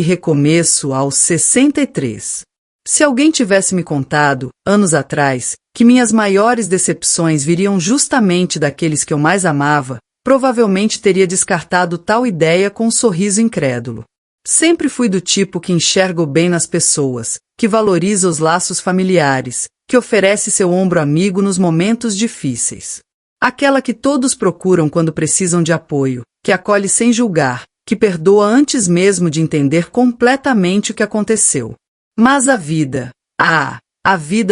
#recomeço aos 63. Se alguém tivesse me contado, anos atrás, que minhas maiores decepções viriam justamente daqueles que eu mais amava, provavelmente teria descartado tal ideia com um sorriso incrédulo. Sempre fui do tipo que enxerga o bem nas pessoas, que valoriza os laços familiares, que oferece seu ombro amigo nos momentos difíceis. Aquela que todos procuram quando precisam de apoio, que acolhe sem julgar, que perdoa antes mesmo de entender completamente o que aconteceu. Mas a vida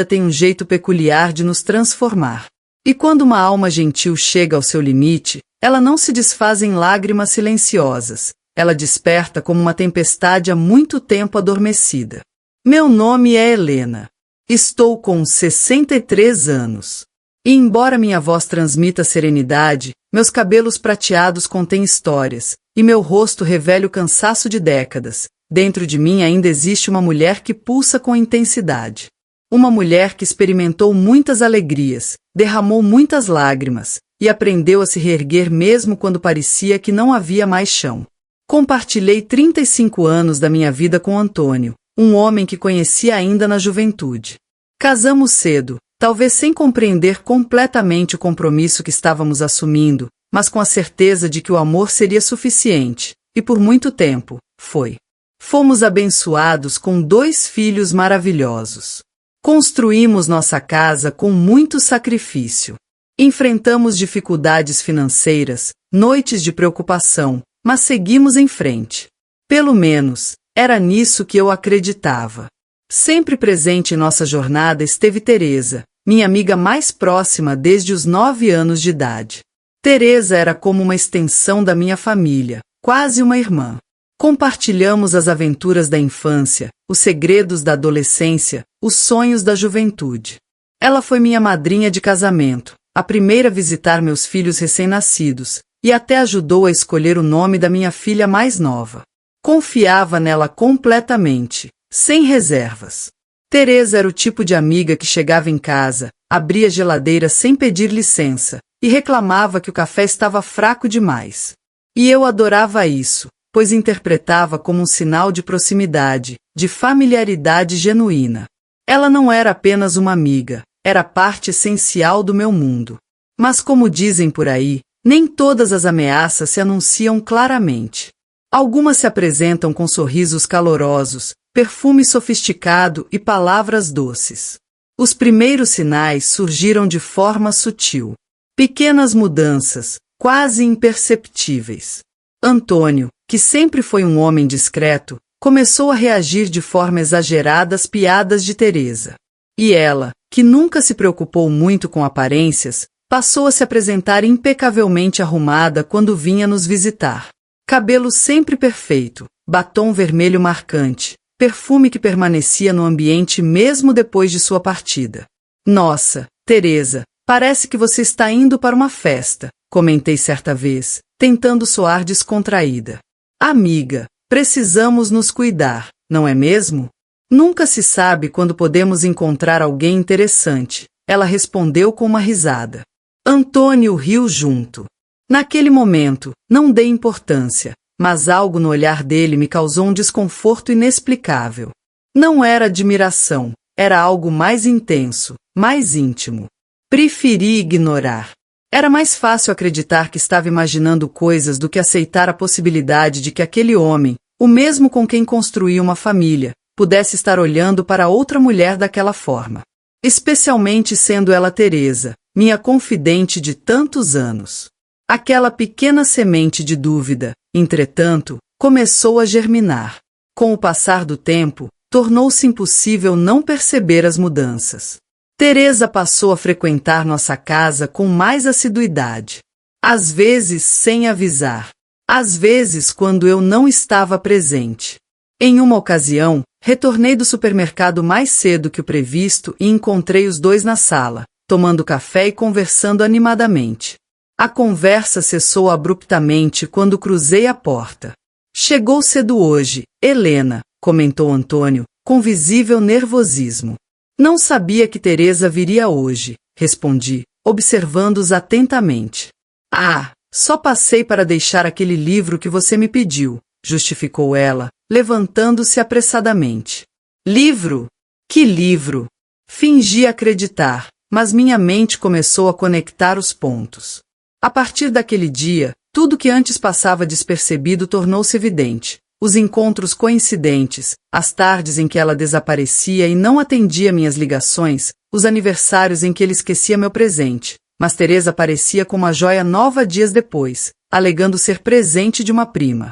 tem um jeito peculiar de nos transformar. E quando uma alma gentil chega ao seu limite, ela não se desfaz em lágrimas silenciosas, ela desperta como uma tempestade há muito tempo adormecida. Meu nome é Helena. Estou com 63 anos. E embora minha voz transmita serenidade, meus cabelos prateados contêm histórias, e meu rosto revele o cansaço de décadas, dentro de mim ainda existe uma mulher que pulsa com intensidade. Uma mulher que experimentou muitas alegrias, derramou muitas lágrimas, e aprendeu a se reerguer mesmo quando parecia que não havia mais chão. Compartilhei 35 anos da minha vida com Antônio, um homem que conhecia ainda na juventude. Casamos cedo, talvez sem compreender completamente o compromisso que estávamos assumindo, mas com a certeza de que o amor seria suficiente, e por muito tempo, foi. Fomos abençoados com 2 filhos maravilhosos. Construímos nossa casa com muito sacrifício. Enfrentamos dificuldades financeiras, noites de preocupação, mas seguimos em frente. Pelo menos, era nisso que eu acreditava. Sempre presente em nossa jornada esteve Teresa, minha amiga mais próxima desde os 9 anos de idade. Teresa era como uma extensão da minha família, quase uma irmã. Compartilhamos as aventuras da infância, os segredos da adolescência, os sonhos da juventude. Ela foi minha madrinha de casamento, a primeira a visitar meus filhos recém-nascidos, e até ajudou a escolher o nome da minha filha mais nova. Confiava nela completamente, sem reservas. Teresa era o tipo de amiga que chegava em casa, abria a geladeira sem pedir licença, e reclamava que o café estava fraco demais. E eu adorava isso, pois interpretava como um sinal de proximidade, de familiaridade genuína. Ela não era apenas uma amiga, era parte essencial do meu mundo. Mas como dizem por aí, nem todas as ameaças se anunciam claramente. Algumas se apresentam com sorrisos calorosos, perfume sofisticado e palavras doces. Os primeiros sinais surgiram de forma sutil. Pequenas mudanças, quase imperceptíveis. Antônio, que sempre foi um homem discreto, começou a reagir de forma exagerada às piadas de Teresa. E ela, que nunca se preocupou muito com aparências, passou a se apresentar impecavelmente arrumada quando vinha nos visitar. Cabelo sempre perfeito, batom vermelho marcante, perfume que permanecia no ambiente mesmo depois de sua partida. Nossa, Teresa, parece que você está indo para uma festa, comentei certa vez, tentando soar descontraída. Amiga, precisamos nos cuidar, não é mesmo? Nunca se sabe quando podemos encontrar alguém interessante, ela respondeu com uma risada. Antônio riu junto. Naquele momento, não dei importância, mas algo no olhar dele me causou um desconforto inexplicável. Não era admiração, era algo mais intenso, mais íntimo. Preferi ignorar. Era mais fácil acreditar que estava imaginando coisas do que aceitar a possibilidade de que aquele homem, o mesmo com quem construí uma família, pudesse estar olhando para outra mulher daquela forma. Especialmente sendo ela Teresa, minha confidente de tantos anos. Aquela pequena semente de dúvida, entretanto, começou a germinar. Com o passar do tempo, tornou-se impossível não perceber as mudanças. Teresa passou a frequentar nossa casa com mais assiduidade. Às vezes sem avisar. Às vezes quando eu não estava presente. Em uma ocasião, retornei do supermercado mais cedo que o previsto e encontrei os 2 na sala, tomando café e conversando animadamente. A conversa cessou abruptamente quando cruzei a porta. Chegou cedo hoje, Helena, comentou Antônio, com visível nervosismo. Não sabia que Teresa viria hoje, respondi, observando-os atentamente. Ah, só passei para deixar aquele livro que você me pediu, justificou ela, levantando-se apressadamente. Livro? Que livro? Fingi acreditar, mas minha mente começou a conectar os pontos. A partir daquele dia, tudo que antes passava despercebido tornou-se evidente. Os encontros coincidentes, as tardes em que ela desaparecia e não atendia minhas ligações, os aniversários em que ele esquecia meu presente. Mas Teresa aparecia com uma joia nova dias depois, alegando ser presente de uma prima.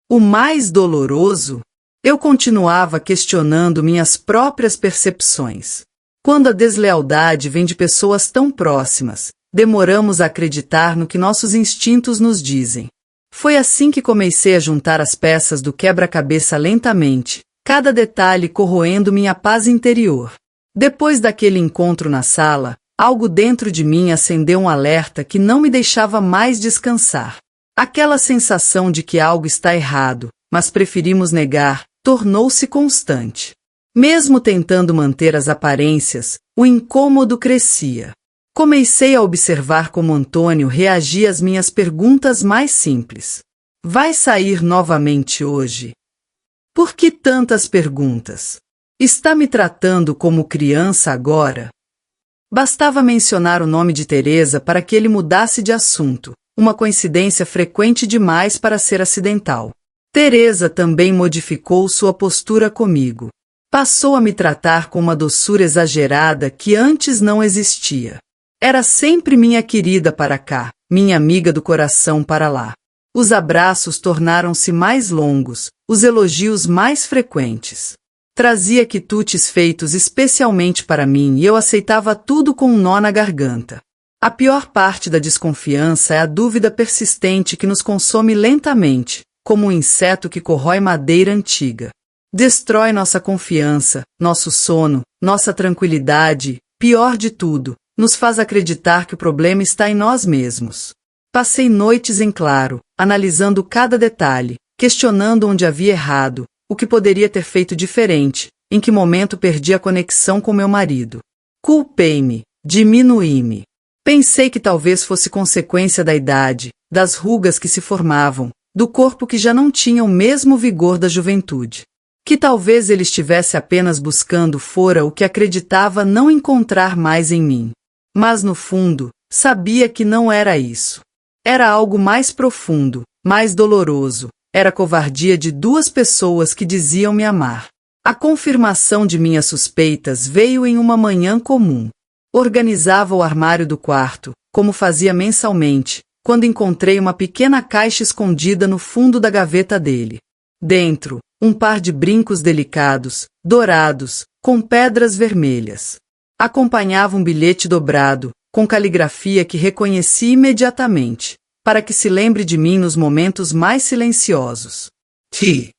O mais doloroso? Eu continuava questionando minhas próprias percepções. Quando a deslealdade vem de pessoas tão próximas, demoramos a acreditar no que nossos instintos nos dizem. Foi assim que comecei a juntar as peças do quebra-cabeça lentamente, cada detalhe corroendo minha paz interior. Depois daquele encontro na sala, algo dentro de mim acendeu um alerta que não me deixava mais descansar. Aquela sensação de que algo está errado, mas preferimos negar, tornou-se constante. Mesmo tentando manter as aparências, o incômodo crescia. Comecei a observar como Antônio reagia às minhas perguntas mais simples. Vai sair novamente hoje? Por que tantas perguntas? Está me tratando como criança agora? Bastava mencionar o nome de Teresa para que ele mudasse de assunto, uma coincidência frequente demais para ser acidental. Teresa também modificou sua postura comigo. Passou a me tratar com uma doçura exagerada que antes não existia. Era sempre minha querida para cá, minha amiga do coração para lá. Os abraços tornaram-se mais longos, os elogios mais frequentes. Trazia quitutes feitos especialmente para mim e eu aceitava tudo com um nó na garganta. A pior parte da desconfiança é a dúvida persistente que nos consome lentamente, como um inseto que corrói madeira antiga. Destrói nossa confiança, nosso sono, nossa tranquilidade, pior de tudo, nos faz acreditar que o problema está em nós mesmos. Passei noites em claro, analisando cada detalhe, questionando onde havia errado, o que poderia ter feito diferente, em que momento perdi a conexão com meu marido. Culpei-me, diminuí-me. Pensei que talvez fosse consequência da idade, das rugas que se formavam, do corpo que já não tinha o mesmo vigor da juventude. Que talvez ele estivesse apenas buscando fora o que acreditava não encontrar mais em mim. Mas no fundo, sabia que não era isso. Era algo mais profundo, mais doloroso. Era a covardia de duas pessoas que diziam me amar. A confirmação de minhas suspeitas veio em uma manhã comum. Organizava o armário do quarto, como fazia mensalmente, quando encontrei uma pequena caixa escondida no fundo da gaveta dele. Dentro, um par de brincos delicados, dourados, com pedras vermelhas. Acompanhava um bilhete dobrado, com caligrafia que reconheci imediatamente, para que se lembre de mim nos momentos mais silenciosos. Ti.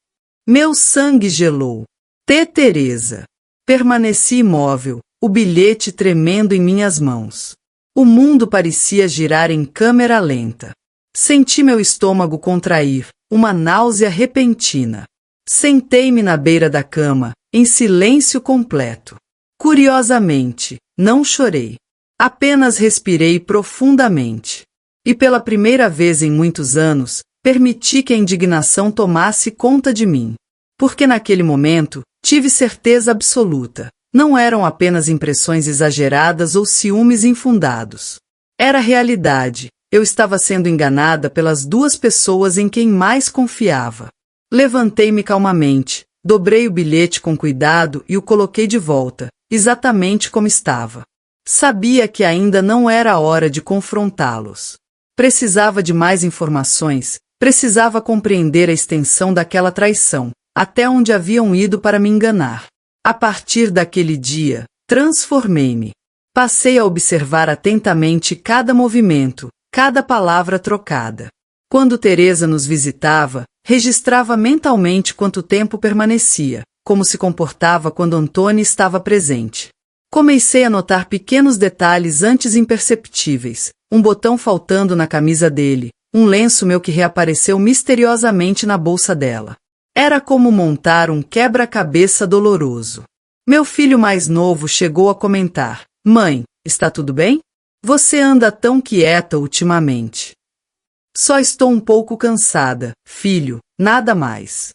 Meu sangue gelou. T. Teresa. Permaneci imóvel, o bilhete tremendo em minhas mãos. O mundo parecia girar em câmera lenta. Senti meu estômago contrair, uma náusea repentina. Sentei-me na beira da cama, em silêncio completo. Curiosamente, não chorei. Apenas respirei profundamente. E pela primeira vez em muitos anos, permiti que a indignação tomasse conta de mim. Porque naquele momento, tive certeza absoluta. Não eram apenas impressões exageradas ou ciúmes infundados. Era realidade. Eu estava sendo enganada pelas duas pessoas em quem mais confiava. Levantei-me calmamente, dobrei o bilhete com cuidado e o coloquei de volta, exatamente como estava. Sabia que ainda não era a hora de confrontá-los. Precisava de mais informações, precisava compreender a extensão daquela traição, até onde haviam ido para me enganar. A partir daquele dia, transformei-me. Passei a observar atentamente cada movimento, cada palavra trocada. Quando Teresa nos visitava, registrava mentalmente quanto tempo permanecia, como se comportava quando Antônio estava presente. Comecei a notar pequenos detalhes antes imperceptíveis, um botão faltando na camisa dele, um lenço meu que reapareceu misteriosamente na bolsa dela. Era como montar um quebra-cabeça doloroso. Meu filho mais novo chegou a comentar: "Mãe, está tudo bem? Você anda tão quieta ultimamente." "Só estou um pouco cansada, filho," nada mais.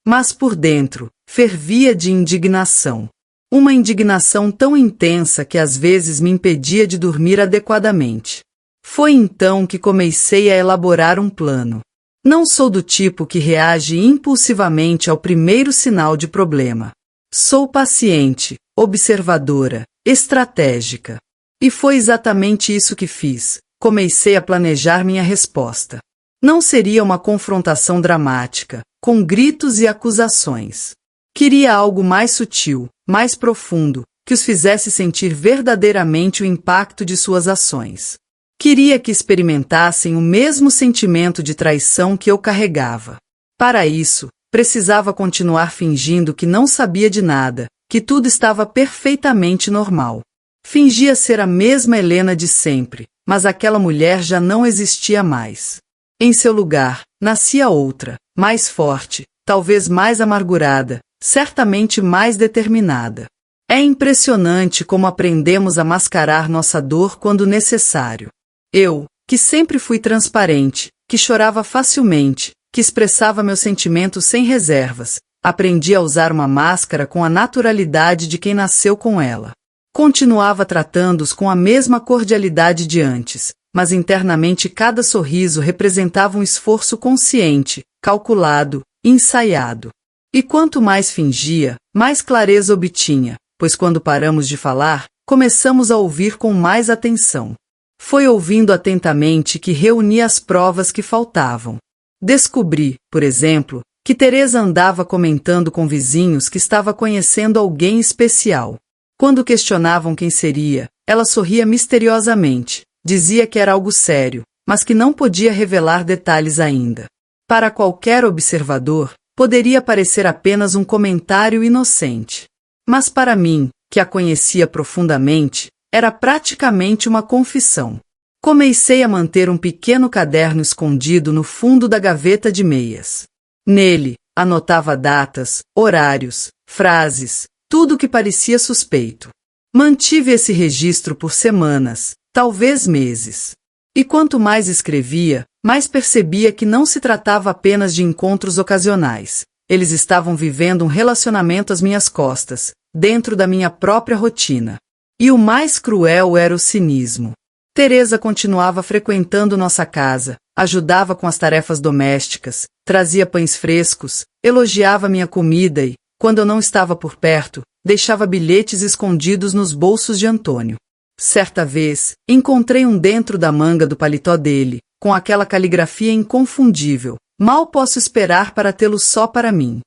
Mas por dentro, fervia de indignação. Uma indignação tão intensa que às vezes me impedia de dormir adequadamente. Foi então que comecei a elaborar um plano. Não sou do tipo que reage impulsivamente ao primeiro sinal de problema. Sou paciente, observadora, estratégica. E foi exatamente isso que fiz. Comecei a planejar minha resposta. Não seria uma confrontação dramática, com gritos e acusações. Queria algo mais sutil, mais profundo, que os fizesse sentir verdadeiramente o impacto de suas ações. Queria que experimentassem o mesmo sentimento de traição que eu carregava. Para isso, precisava continuar fingindo que não sabia de nada, que tudo estava perfeitamente normal. Fingia ser a mesma Helena de sempre, mas aquela mulher já não existia mais. Em seu lugar, nascia outra, mais forte, talvez mais amargurada, certamente mais determinada. É impressionante como aprendemos a mascarar nossa dor quando necessário. Eu, que sempre fui transparente, que chorava facilmente, que expressava meus sentimentos sem reservas, aprendi a usar uma máscara com a naturalidade de quem nasceu com ela. Continuava tratando-os com a mesma cordialidade de antes, mas internamente cada sorriso representava um esforço consciente, calculado, ensaiado. E quanto mais fingia, mais clareza obtinha, pois quando paramos de falar, começamos a ouvir com mais atenção. Foi ouvindo atentamente que reuni as provas que faltavam. Descobri, por exemplo, que Teresa andava comentando com vizinhos que estava conhecendo alguém especial. Quando questionavam quem seria, ela sorria misteriosamente, dizia que era algo sério, mas que não podia revelar detalhes ainda. Para qualquer observador, poderia parecer apenas um comentário inocente. Mas para mim, que a conhecia profundamente, era praticamente uma confissão. Comecei a manter um pequeno caderno escondido no fundo da gaveta de meias. Nele, anotava datas, horários, frases, tudo o que parecia suspeito. Mantive esse registro por semanas, talvez meses. E quanto mais escrevia, mais percebia que não se tratava apenas de encontros ocasionais. Eles estavam vivendo um relacionamento às minhas costas, dentro da minha própria rotina. E o mais cruel era o cinismo. Teresa continuava frequentando nossa casa, ajudava com as tarefas domésticas, trazia pães frescos, elogiava minha comida e, quando eu não estava por perto, deixava bilhetes escondidos nos bolsos de Antônio. Certa vez, encontrei um dentro da manga do paletó dele, com aquela caligrafia inconfundível. Mal posso esperar para tê-lo só para mim.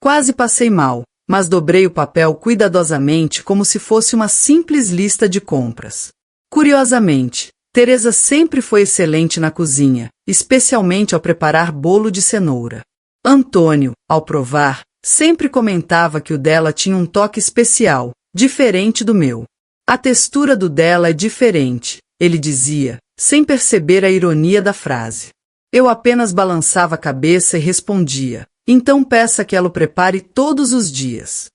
Quase passei mal, mas dobrei o papel cuidadosamente como se fosse uma simples lista de compras. Curiosamente, Teresa sempre foi excelente na cozinha, especialmente ao preparar bolo de cenoura. Antônio, ao provar, sempre comentava que o dela tinha um toque especial, diferente do meu. A textura do dela é diferente, ele dizia, sem perceber a ironia da frase. Eu apenas balançava a cabeça e respondia, então peça que ela o prepare todos os dias.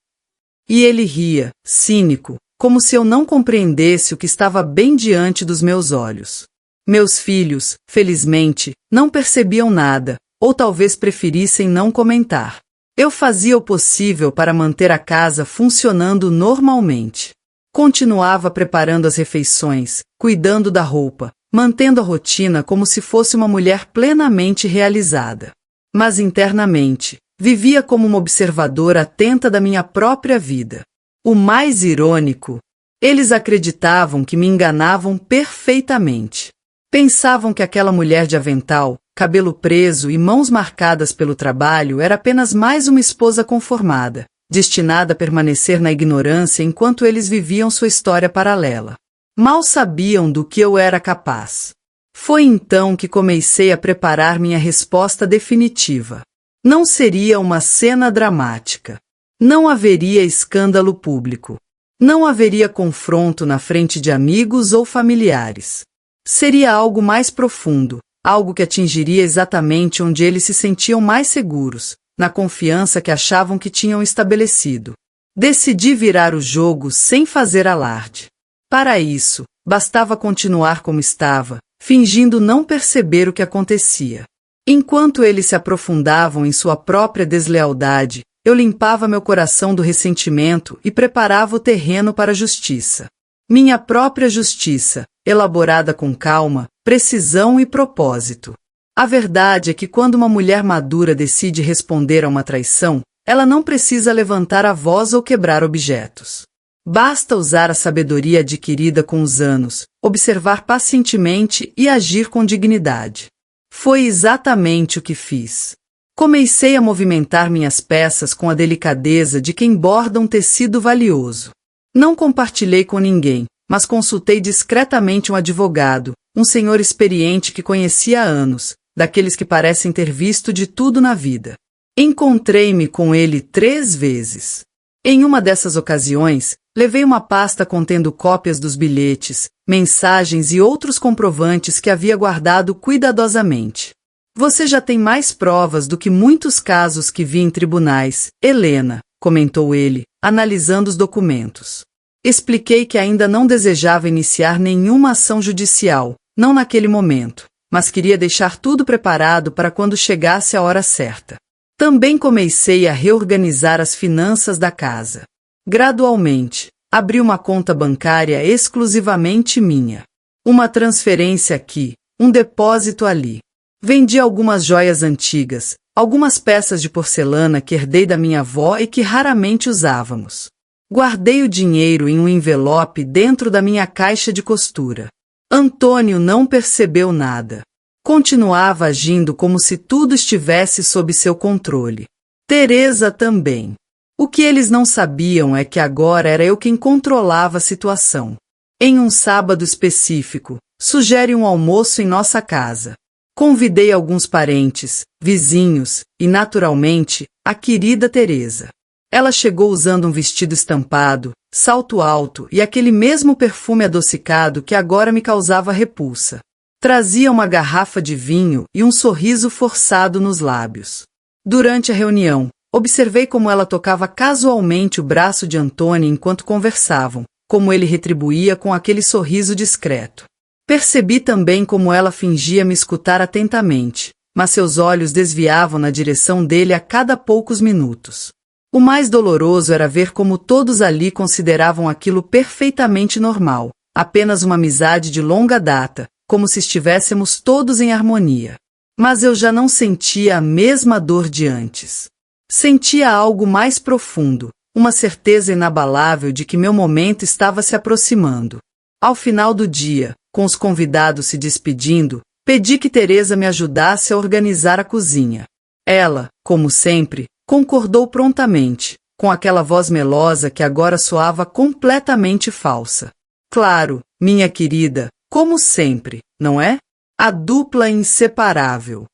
E ele ria, cínico, como se eu não compreendesse o que estava bem diante dos meus olhos. Meus filhos, felizmente, não percebiam nada, ou talvez preferissem não comentar. Eu fazia o possível para manter a casa funcionando normalmente. Continuava preparando as refeições, cuidando da roupa, mantendo a rotina como se fosse uma mulher plenamente realizada. Mas internamente, vivia como uma observadora atenta da minha própria vida. O mais irônico, eles acreditavam que me enganavam perfeitamente. Pensavam que aquela mulher de avental, cabelo preso e mãos marcadas pelo trabalho era apenas mais uma esposa conformada, destinada a permanecer na ignorância enquanto eles viviam sua história paralela. Mal sabiam do que eu era capaz. Foi então que comecei a preparar minha resposta definitiva. Não seria uma cena dramática. Não haveria escândalo público. Não haveria confronto na frente de amigos ou familiares. Seria algo mais profundo, algo que atingiria exatamente onde eles se sentiam mais seguros, na confiança que achavam que tinham estabelecido. Decidi virar o jogo sem fazer alarde. Para isso, bastava continuar como estava, fingindo não perceber o que acontecia. Enquanto eles se aprofundavam em sua própria deslealdade, eu limpava meu coração do ressentimento e preparava o terreno para a justiça. Minha própria justiça, elaborada com calma, precisão e propósito. A verdade é que quando uma mulher madura decide responder a uma traição, ela não precisa levantar a voz ou quebrar objetos. Basta usar a sabedoria adquirida com os anos, observar pacientemente e agir com dignidade. Foi exatamente o que fiz. Comecei a movimentar minhas peças com a delicadeza de quem borda um tecido valioso. Não compartilhei com ninguém, mas consultei discretamente um advogado, um senhor experiente que conhecia há anos, daqueles que parecem ter visto de tudo na vida. Encontrei-me com ele 3 vezes. Em uma dessas ocasiões, levei uma pasta contendo cópias dos bilhetes, mensagens e outros comprovantes que havia guardado cuidadosamente. Você já tem mais provas do que muitos casos que vi em tribunais, Helena, comentou ele, analisando os documentos. Expliquei que ainda não desejava iniciar nenhuma ação judicial, não naquele momento, mas queria deixar tudo preparado para quando chegasse a hora certa. Também comecei a reorganizar as finanças da casa. Gradualmente, abri uma conta bancária exclusivamente minha. Uma transferência aqui, um depósito ali. Vendi algumas joias antigas, algumas peças de porcelana que herdei da minha avó e que raramente usávamos. Guardei o dinheiro em um envelope dentro da minha caixa de costura. Antônio não percebeu nada. Continuava agindo como se tudo estivesse sob seu controle. Teresa também. O que eles não sabiam é que agora era eu quem controlava a situação. Em um sábado específico, sugere um almoço em nossa casa. Convidei alguns parentes, vizinhos e, naturalmente, a querida Teresa. Ela chegou usando um vestido estampado, salto alto e aquele mesmo perfume adocicado que agora me causava repulsa. Trazia uma garrafa de vinho e um sorriso forçado nos lábios. Durante a reunião, observei como ela tocava casualmente o braço de Antônio enquanto conversavam, como ele retribuía com aquele sorriso discreto. Percebi também como ela fingia me escutar atentamente, mas seus olhos desviavam na direção dele a cada poucos minutos. O mais doloroso era ver como todos ali consideravam aquilo perfeitamente normal, apenas uma amizade de longa data, como se estivéssemos todos em harmonia. Mas eu já não sentia a mesma dor de antes. Sentia algo mais profundo, uma certeza inabalável de que meu momento estava se aproximando. Ao final do dia, com os convidados se despedindo, pedi que Teresa me ajudasse a organizar a cozinha. Ela, como sempre, concordou prontamente, com aquela voz melosa que agora soava completamente falsa. Claro, minha querida, como sempre, não é? A dupla inseparável.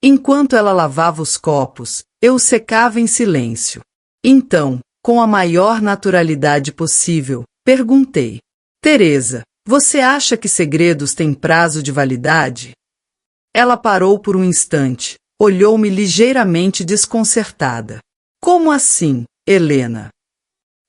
Enquanto ela lavava os copos, eu os secava em silêncio. Então, com a maior naturalidade possível, perguntei: Teresa, você acha que segredos têm prazo de validade? Ela parou por um instante, olhou-me ligeiramente desconcertada. Como assim, Helena?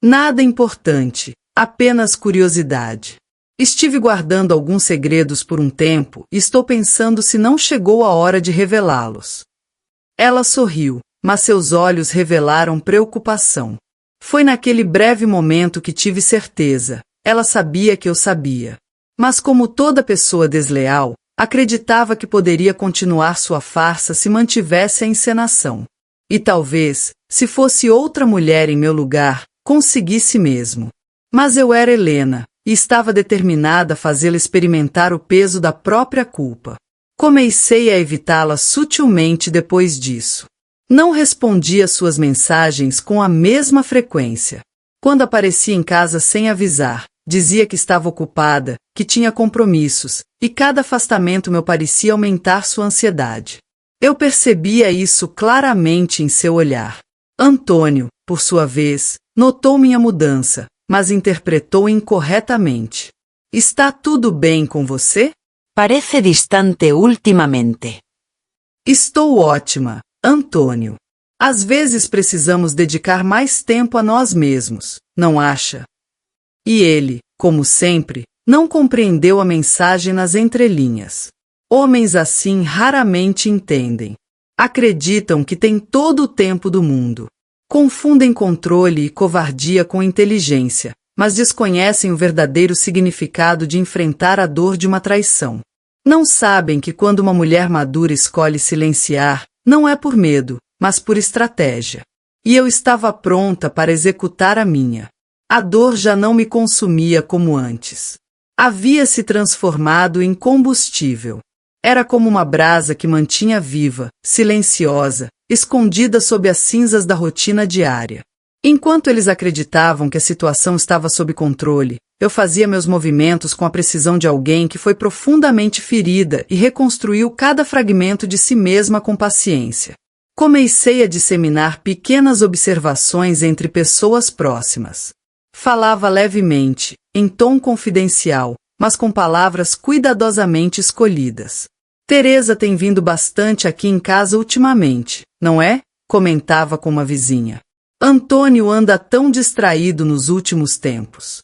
Nada importante, apenas curiosidade. Estive guardando alguns segredos por um tempo e estou pensando se não chegou a hora de revelá-los. Ela sorriu, mas seus olhos revelaram preocupação. Foi naquele breve momento que tive certeza. Ela sabia que eu sabia. Mas como toda pessoa desleal, acreditava que poderia continuar sua farsa se mantivesse a encenação. E talvez, se fosse outra mulher em meu lugar, conseguisse mesmo. Mas eu era Helena, e estava determinada a fazê-la experimentar o peso da própria culpa. Comecei a evitá-la sutilmente depois disso. Não respondia suas mensagens com a mesma frequência. Quando aparecia em casa sem avisar, dizia que estava ocupada, que tinha compromissos, e cada afastamento me parecia aumentar sua ansiedade. Eu percebia isso claramente em seu olhar. Antônio, por sua vez, notou minha mudança, mas interpretou incorretamente. Está tudo bem com você? Parece distante ultimamente. Estou ótima, Antônio. Às vezes precisamos dedicar mais tempo a nós mesmos, não acha? E ele, como sempre, não compreendeu a mensagem nas entrelinhas. Homens assim raramente entendem. Acreditam que têm todo o tempo do mundo. Confundem controle e covardia com inteligência, mas desconhecem o verdadeiro significado de enfrentar a dor de uma traição. Não sabem que quando uma mulher madura escolhe silenciar, não é por medo, mas por estratégia. E eu estava pronta para executar a minha. A dor já não me consumia como antes. Havia se transformado em combustível. Era como uma brasa que mantinha viva, silenciosa, escondida sob as cinzas da rotina diária. Enquanto eles acreditavam que a situação estava sob controle, eu fazia meus movimentos com a precisão de alguém que foi profundamente ferida e reconstruiu cada fragmento de si mesma com paciência. Comecei a disseminar pequenas observações entre pessoas próximas. Falava levemente, em tom confidencial, mas com palavras cuidadosamente escolhidas. Teresa tem vindo bastante aqui em casa ultimamente, não é? Comentava com uma vizinha. Antônio anda tão distraído nos últimos tempos.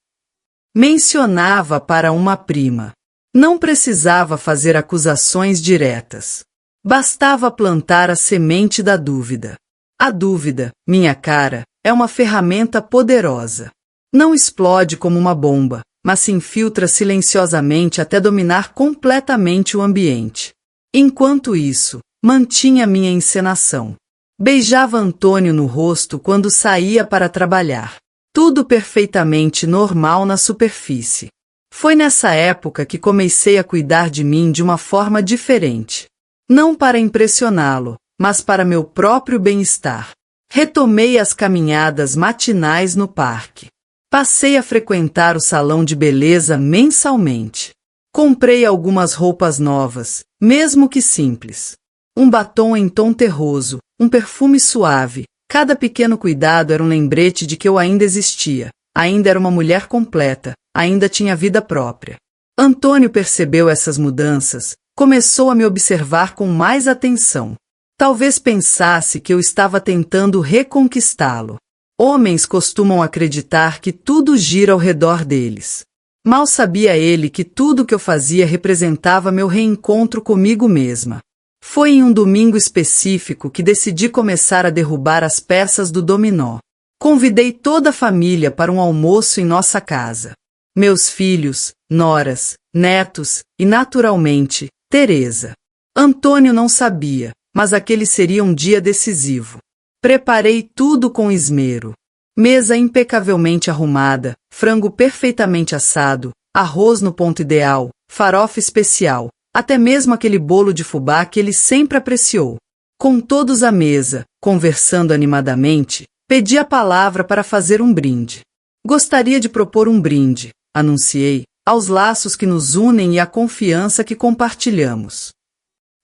Mencionava para uma prima. Não precisava fazer acusações diretas. Bastava plantar a semente da dúvida. A dúvida, minha cara, é uma ferramenta poderosa. Não explode como uma bomba, mas se infiltra silenciosamente até dominar completamente o ambiente. Enquanto isso, mantinha minha encenação. Beijava Antônio no rosto quando saía para trabalhar. Tudo perfeitamente normal na superfície. Foi nessa época que comecei a cuidar de mim de uma forma diferente. Não para impressioná-lo, mas para meu próprio bem-estar. Retomei as caminhadas matinais no parque. Passei a frequentar o salão de beleza mensalmente. Comprei algumas roupas novas, mesmo que simples. Um batom em tom terroso, um perfume suave. Cada pequeno cuidado era um lembrete de que eu ainda existia, ainda era uma mulher completa, ainda tinha vida própria. Antônio percebeu essas mudanças, começou a me observar com mais atenção. Talvez pensasse que eu estava tentando reconquistá-lo. Homens costumam acreditar que tudo gira ao redor deles. Mal sabia ele que tudo o que eu fazia representava meu reencontro comigo mesma. Foi em um domingo específico que decidi começar a derrubar as peças do dominó. Convidei toda a família para um almoço em nossa casa. Meus filhos, noras, netos e, naturalmente, Teresa. Antônio não sabia, mas aquele seria um dia decisivo. Preparei tudo com esmero. Mesa impecavelmente arrumada, frango perfeitamente assado, arroz no ponto ideal, farofa especial, até mesmo aquele bolo de fubá que ele sempre apreciou. Com todos à mesa, conversando animadamente, pedi a palavra para fazer um brinde. Gostaria de propor um brinde, anunciei, aos laços que nos unem e à confiança que compartilhamos.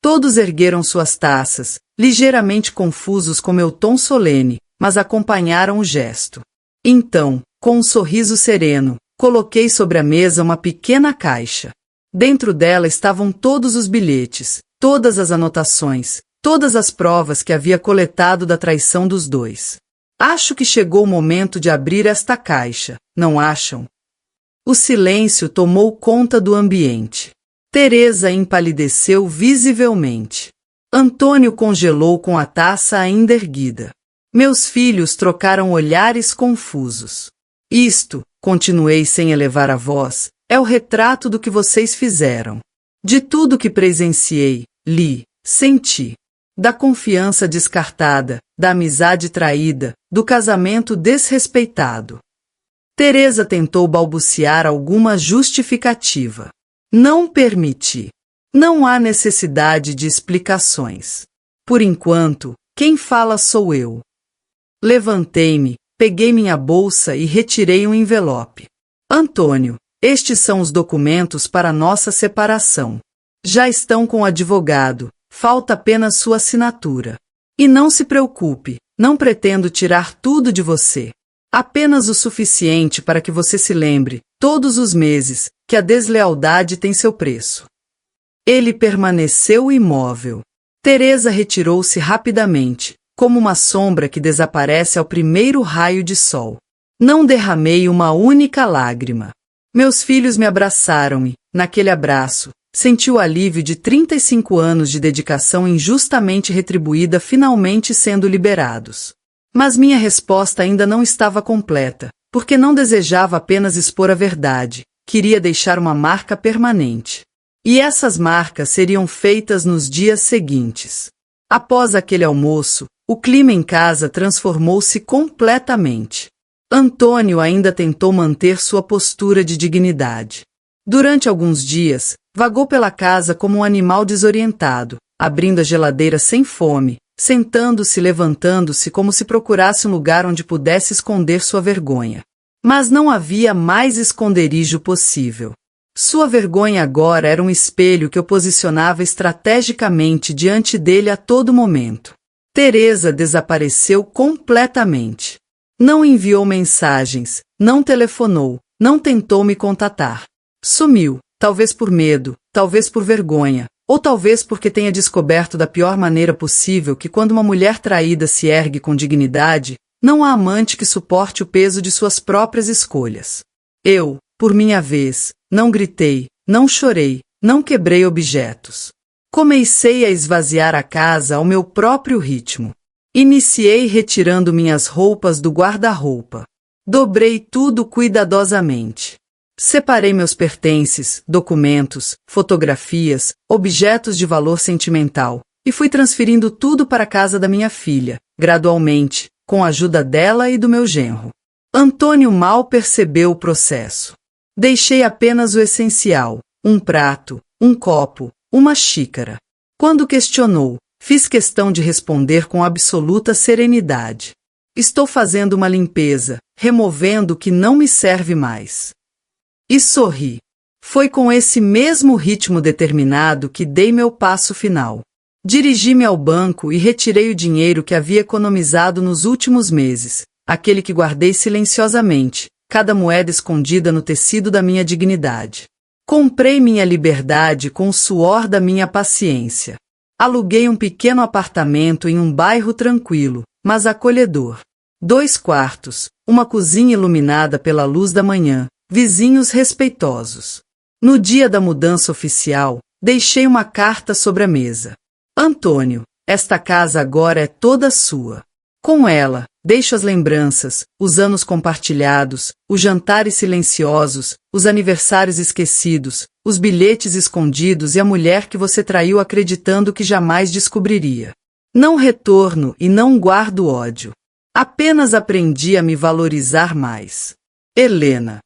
Todos ergueram suas taças, ligeiramente confusos com meu tom solene, mas acompanharam o gesto. Então, com um sorriso sereno, coloquei sobre a mesa uma pequena caixa. Dentro dela estavam todos os bilhetes, todas as anotações, todas as provas que havia coletado da traição dos dois. Acho que chegou o momento de abrir esta caixa, não acham? O silêncio tomou conta do ambiente. Teresa empalideceu visivelmente. Antônio congelou com a taça ainda erguida. Meus filhos trocaram olhares confusos. Isto, continuei sem elevar a voz, é o retrato do que vocês fizeram. De tudo que presenciei, li, senti. Da confiança descartada, da amizade traída, do casamento desrespeitado. Teresa tentou balbuciar alguma justificativa. Não permiti. Não há necessidade de explicações. Por enquanto, quem fala sou eu. Levantei-me, peguei minha bolsa e retirei um envelope. Antônio, estes são os documentos para nossa separação. Já estão com o advogado, falta apenas sua assinatura. E não se preocupe, não pretendo tirar tudo de você. Apenas o suficiente para que você se lembre, todos os meses, que a deslealdade tem seu preço. Ele permaneceu imóvel. Teresa retirou-se rapidamente, como uma sombra que desaparece ao primeiro raio de sol. Não derramei uma única lágrima. Meus filhos me abraçaram e, naquele abraço, senti o alívio de 35 anos de dedicação injustamente retribuída finalmente sendo liberados. Mas minha resposta ainda não estava completa, porque não desejava apenas expor a verdade, queria deixar uma marca permanente. E essas marcas seriam feitas nos dias seguintes. Após aquele almoço, o clima em casa transformou-se completamente. Antônio ainda tentou manter sua postura de dignidade. Durante alguns dias, vagou pela casa como um animal desorientado, abrindo a geladeira sem fome, sentando-se e levantando-se como se procurasse um lugar onde pudesse esconder sua vergonha. Mas não havia mais esconderijo possível. Sua vergonha agora era um espelho que eu posicionava estrategicamente diante dele a todo momento. Teresa desapareceu completamente. Não enviou mensagens, não telefonou, não tentou me contatar. Sumiu, talvez por medo, talvez por vergonha, ou talvez porque tenha descoberto da pior maneira possível que quando uma mulher traída se ergue com dignidade, não há amante que suporte o peso de suas próprias escolhas. Eu, por minha vez, não gritei, não chorei, não quebrei objetos. Comecei a esvaziar a casa ao meu próprio ritmo. Iniciei retirando minhas roupas do guarda-roupa. Dobrei tudo cuidadosamente. Separei meus pertences, documentos, fotografias, objetos de valor sentimental, e fui transferindo tudo para a casa da minha filha, gradualmente, com a ajuda dela e do meu genro. Antônio mal percebeu o processo. Deixei apenas o essencial, um prato, um copo, uma xícara. Quando questionou, fiz questão de responder com absoluta serenidade. Estou fazendo uma limpeza, removendo o que não me serve mais. E sorri. Foi com esse mesmo ritmo determinado que dei meu passo final. Dirigi-me ao banco e retirei o dinheiro que havia economizado nos últimos meses, aquele que guardei silenciosamente, cada moeda escondida no tecido da minha dignidade. Comprei minha liberdade com o suor da minha paciência. Aluguei um pequeno apartamento em um bairro tranquilo, mas acolhedor. 2 quartos, uma cozinha iluminada pela luz da manhã, vizinhos respeitosos. No dia da mudança oficial, deixei uma carta sobre a mesa. Antônio, esta casa agora é toda sua. Com ela, deixo as lembranças, os anos compartilhados, os jantares silenciosos, os aniversários esquecidos, os bilhetes escondidos e a mulher que você traiu acreditando que jamais descobriria. Não retorno e não guardo ódio. Apenas aprendi a me valorizar mais. Helena.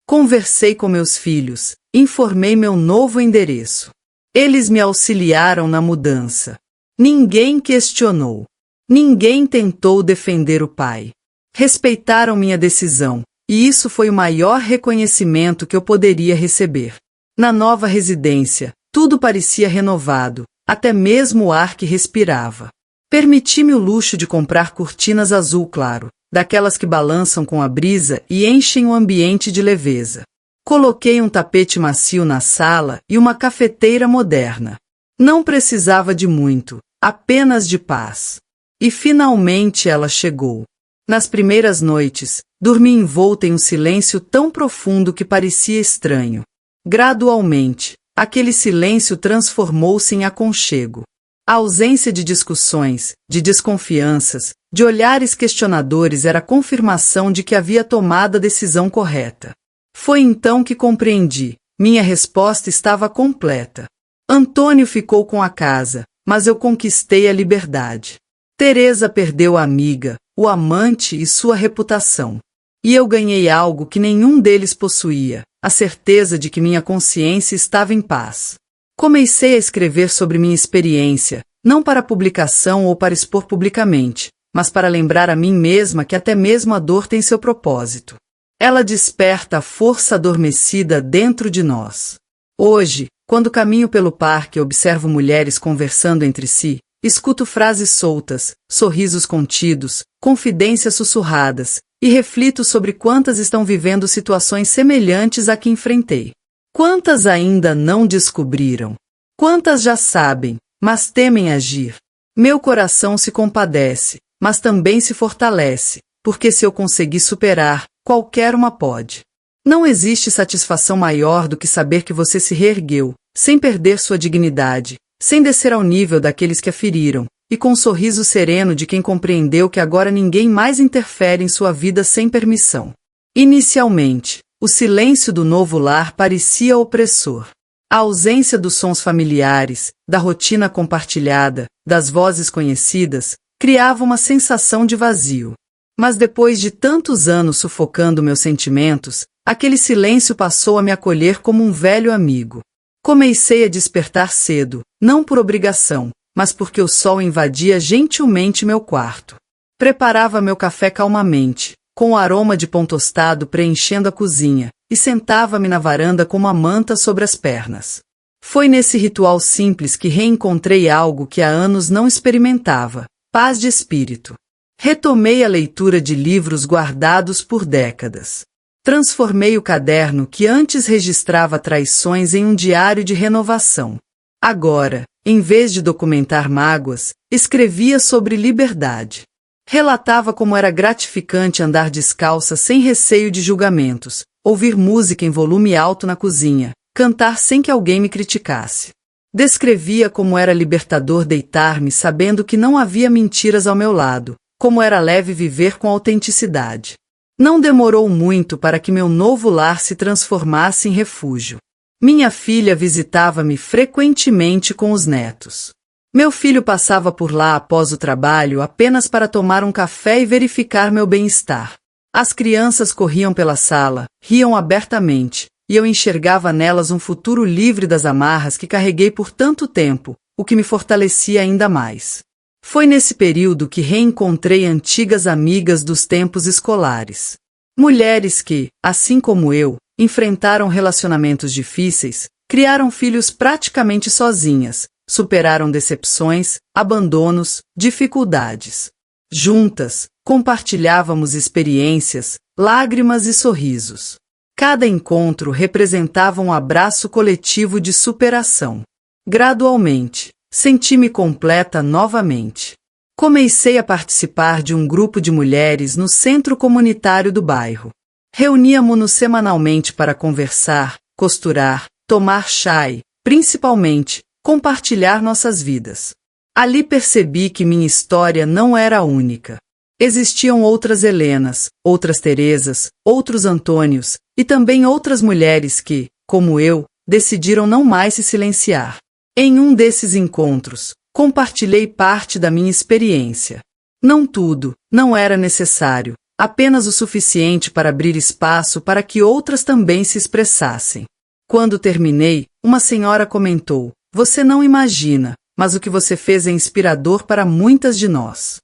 Conversei com meus filhos, informei meu novo endereço. Eles me auxiliaram na mudança. Ninguém questionou. Ninguém tentou defender o pai. Respeitaram minha decisão, e isso foi o maior reconhecimento que eu poderia receber. Na nova residência, tudo parecia renovado, até mesmo o ar que respirava. Permiti-me o luxo de comprar cortinas azul claro, daquelas que balançam com a brisa e enchem o ambiente de leveza. Coloquei um tapete macio na sala e uma cafeteira moderna. Não precisava de muito, apenas de paz. E finalmente ela chegou. Nas primeiras noites, dormi envolta em um silêncio tão profundo que parecia estranho. Gradualmente, aquele silêncio transformou-se em aconchego. A ausência de discussões, de desconfianças, de olhares questionadores era a confirmação de que havia tomado a decisão correta. Foi então que compreendi. Minha resposta estava completa. Antônio ficou com a casa, mas eu conquistei a liberdade. Teresa perdeu a amiga, o amante e sua reputação. E eu ganhei algo que nenhum deles possuía, a certeza de que minha consciência estava em paz. Comecei a escrever sobre minha experiência, não para publicação ou para expor publicamente, mas para lembrar a mim mesma que até mesmo a dor tem seu propósito. Ela desperta a força adormecida dentro de nós. Hoje, quando caminho pelo parque e observo mulheres conversando entre si, escuto frases soltas, sorrisos contidos, confidências sussurradas, e reflito sobre quantas estão vivendo situações semelhantes à que enfrentei. Quantas ainda não descobriram? Quantas já sabem, mas temem agir? Meu coração se compadece, mas também se fortalece, porque se eu conseguir superar, qualquer uma pode. Não existe satisfação maior do que saber que você se reergueu, sem perder sua dignidade, sem descer ao nível daqueles que a feriram, e com o sorriso sereno de quem compreendeu que agora ninguém mais interfere em sua vida sem permissão. Inicialmente, o silêncio do novo lar parecia opressor. A ausência dos sons familiares, da rotina compartilhada, das vozes conhecidas, criava uma sensação de vazio. Mas depois de tantos anos sufocando meus sentimentos, aquele silêncio passou a me acolher como um velho amigo. Comecei a despertar cedo, não por obrigação, mas porque o sol invadia gentilmente meu quarto. Preparava meu café calmamente, com o aroma de pão tostado preenchendo a cozinha, e sentava-me na varanda com uma manta sobre as pernas. Foi nesse ritual simples que reencontrei algo que há anos não experimentava: paz de espírito. Retomei a leitura de livros guardados por décadas. Transformei o caderno que antes registrava traições em um diário de renovação. Agora, em vez de documentar mágoas, escrevia sobre liberdade. Relatava como era gratificante andar descalça sem receio de julgamentos, ouvir música em volume alto na cozinha, cantar sem que alguém me criticasse. Descrevia como era libertador deitar-me sabendo que não havia mentiras ao meu lado, como era leve viver com autenticidade. Não demorou muito para que meu novo lar se transformasse em refúgio. Minha filha visitava-me frequentemente com os netos. Meu filho passava por lá após o trabalho apenas para tomar um café e verificar meu bem-estar. As crianças corriam pela sala, riam abertamente, e eu enxergava nelas um futuro livre das amarras que carreguei por tanto tempo, o que me fortalecia ainda mais. Foi nesse período que reencontrei antigas amigas dos tempos escolares. Mulheres que, assim como eu, enfrentaram relacionamentos difíceis, criaram filhos praticamente sozinhas, superaram decepções, abandonos, dificuldades. Juntas, compartilhávamos experiências, lágrimas e sorrisos. Cada encontro representava um abraço coletivo de superação. Gradualmente, senti-me completa novamente. Comecei a participar de um grupo de mulheres no centro comunitário do bairro. Reuníamo-nos semanalmente para conversar, costurar, tomar chá e, principalmente, compartilhar nossas vidas. Ali percebi que minha história não era única. Existiam outras Helenas, outras Teresas, outros Antônios, e também outras mulheres que, como eu, decidiram não mais se silenciar. Em um desses encontros, compartilhei parte da minha experiência. Não tudo, não era necessário, apenas o suficiente para abrir espaço para que outras também se expressassem. Quando terminei, uma senhora comentou: "Você não imagina, mas o que você fez é inspirador para muitas de nós."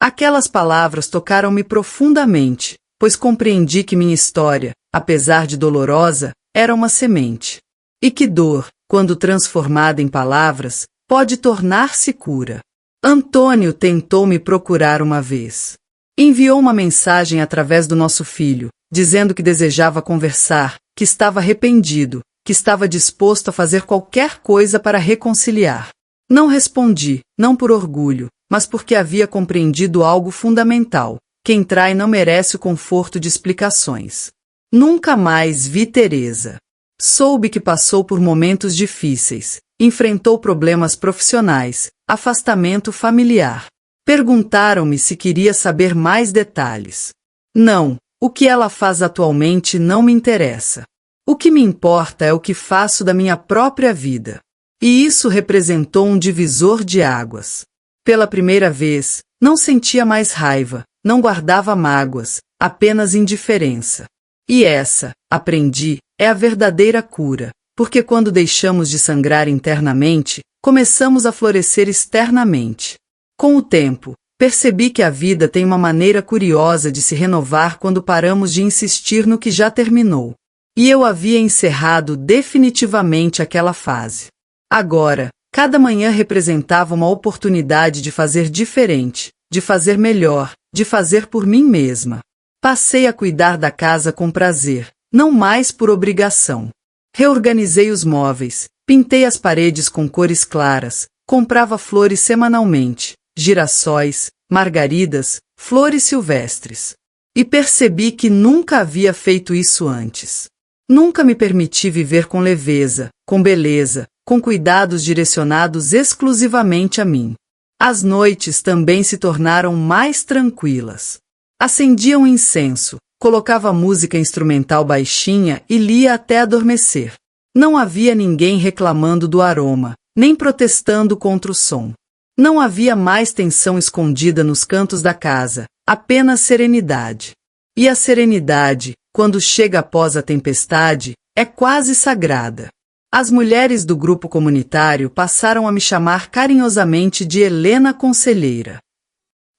Aquelas palavras tocaram-me profundamente, pois compreendi que minha história, apesar de dolorosa, era uma semente. E que dor, quando transformada em palavras, pode tornar-se cura. Antônio tentou me procurar uma vez. Enviou uma mensagem através do nosso filho, dizendo que desejava conversar, que estava arrependido, que estava disposto a fazer qualquer coisa para reconciliar. Não respondi, não por orgulho, mas porque havia compreendido algo fundamental: quem trai não merece o conforto de explicações. Nunca mais vi Teresa. Soube que passou por momentos difíceis, enfrentou problemas profissionais, afastamento familiar. Perguntaram-me se queria saber mais detalhes. Não, o que ela faz atualmente não me interessa. O que me importa é o que faço da minha própria vida. E isso representou um divisor de águas. Pela primeira vez, não sentia mais raiva, não guardava mágoas, apenas indiferença. E essa, aprendi, é a verdadeira cura, porque quando deixamos de sangrar internamente, começamos a florescer externamente. Com o tempo, percebi que a vida tem uma maneira curiosa de se renovar quando paramos de insistir no que já terminou. E eu havia encerrado definitivamente aquela fase. Agora, cada manhã representava uma oportunidade de fazer diferente, de fazer melhor, de fazer por mim mesma. Passei a cuidar da casa com prazer, não mais por obrigação. Reorganizei os móveis, pintei as paredes com cores claras, comprava flores semanalmente, girassóis, margaridas, flores silvestres. E percebi que nunca havia feito isso antes. Nunca me permiti viver com leveza, com beleza, com cuidados direcionados exclusivamente a mim. As noites também se tornaram mais tranquilas. Acendia um incenso, colocava música instrumental baixinha e lia até adormecer. Não havia ninguém reclamando do aroma, nem protestando contra o som. Não havia mais tensão escondida nos cantos da casa, apenas serenidade. E a serenidade, quando chega após a tempestade, é quase sagrada. As mulheres do grupo comunitário passaram a me chamar carinhosamente de Helena Conselheira.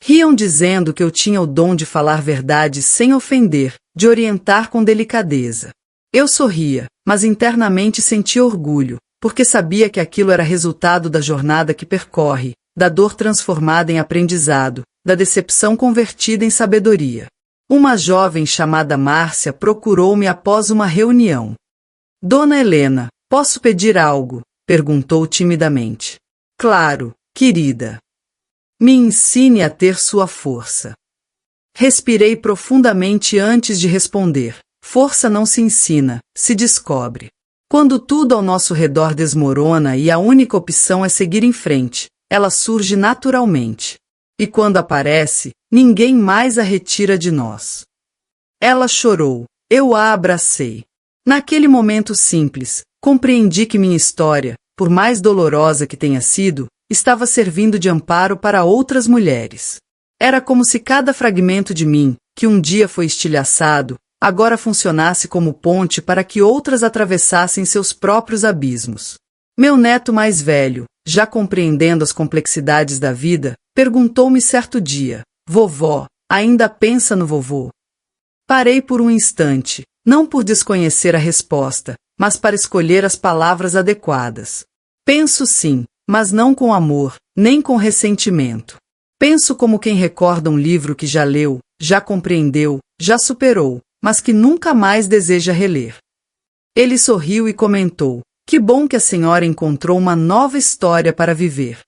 Riam dizendo que eu tinha o dom de falar verdade sem ofender, de orientar com delicadeza. Eu sorria, mas internamente sentia orgulho, porque sabia que aquilo era resultado da jornada que percorre, da dor transformada em aprendizado, da decepção convertida em sabedoria. Uma jovem chamada Márcia procurou-me após uma reunião. Dona Helena, posso pedir algo? Perguntou timidamente. Claro, querida. Me ensine a ter sua força. Respirei profundamente antes de responder. Força não se ensina, se descobre. Quando tudo ao nosso redor desmorona e a única opção é seguir em frente, ela surge naturalmente. E quando aparece, ninguém mais a retira de nós. Ela chorou, eu a abracei. Naquele momento simples, compreendi que minha história, por mais dolorosa que tenha sido, estava servindo de amparo para outras mulheres. Era como se cada fragmento de mim, que um dia foi estilhaçado, agora funcionasse como ponte para que outras atravessassem seus próprios abismos. Meu neto mais velho, já compreendendo as complexidades da vida, perguntou-me certo dia: vovó, ainda pensa no vovô? Parei por um instante, não por desconhecer a resposta, mas para escolher as palavras adequadas. Penso sim, mas não com amor, nem com ressentimento. Penso como quem recorda um livro que já leu, já compreendeu, já superou, mas que nunca mais deseja reler. Ele sorriu e comentou: que bom que a senhora encontrou uma nova história para viver.